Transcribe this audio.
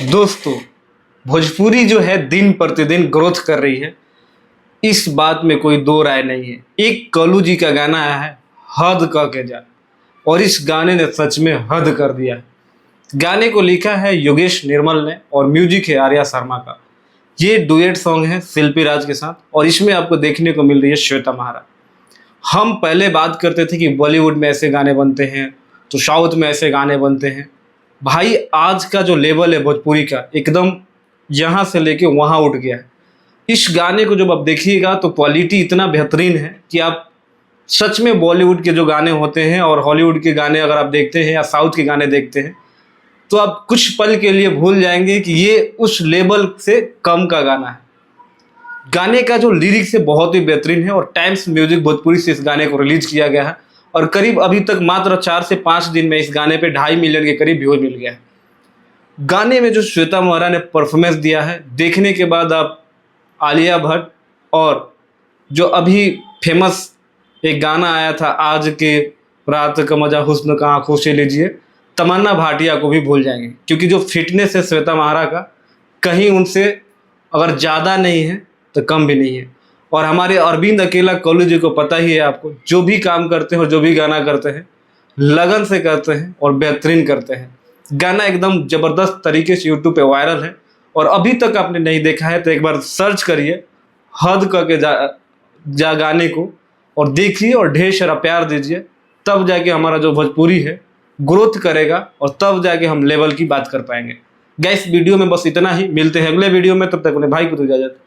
दोस्तों, भोजपुरी जो है दिन प्रतिदिन ग्रोथ कर रही है, इस बात में कोई दो राय नहीं है। एक कल्लू जी का गाना आया है हद क के जा, और इस गाने ने सच में हद कर दिया है। गाने को लिखा है योगेश निर्मल ने और म्यूजिक है आर्या शर्मा का। ये डुएट सॉन्ग है शिल्पी राज के साथ, और इसमें आपको देखने को मिल रही है श्वेता महारा। हम पहले बात करते थे कि बॉलीवुड में ऐसे गाने बनते हैं तो साउथ में ऐसे गाने बनते हैं। भाई आज का जो लेवल है भोजपुरी का, एकदम यहाँ से लेके वहाँ उठ गया है। इस गाने को जब आप देखिएगा तो क्वालिटी इतना बेहतरीन है कि आप सच में बॉलीवुड के जो गाने होते हैं और हॉलीवुड के गाने अगर आप देखते हैं या साउथ के गाने देखते हैं तो आप कुछ पल के लिए भूल जाएंगे कि ये उस लेवल से कम का गाना है। गाने का जो लिरिक्स है बहुत ही बेहतरीन है, और टाइम्स म्यूजिक भोजपुरी से इस गाने को रिलीज किया गया है, और करीब अभी तक मात्र 4 से 5 दिन में इस गाने पे 2.5 मिलियन के करीब व्यूज मिल गया है। गाने में जो श्वेता महारा ने परफॉर्मेंस दिया है, देखने के बाद आप आलिया भट्ट और जो अभी फेमस एक गाना आया था आज के रात का मजा हुस्न का आंखों से लीजिए, तमन्ना भाटिया को भी भूल जाएंगे, क्योंकि जो फिटनेस है श्वेता महारा का कहीं उनसे अगर ज़्यादा नहीं है तो कम भी नहीं है। और हमारे अरविंद अकेला कल्लू जी को पता ही है आपको, जो भी काम करते हैं और जो भी गाना करते हैं लगन से करते हैं और बेहतरीन करते हैं। गाना एकदम ज़बरदस्त तरीके से यूट्यूब पे वायरल है, और अभी तक आपने नहीं देखा है तो एक बार सर्च करिए हद करके जा गाने को, और देखिए और ढेर सारा प्यार दीजिए। तब जाके हमारा जो भोजपुरी है ग्रोथ करेगा, और तब जाके हम लेवल की बात कर पाएंगे। गाइस वीडियो में बस इतना ही, मिलते हैं अगले वीडियो में, तब तक अपने भाई को दो इजाजत।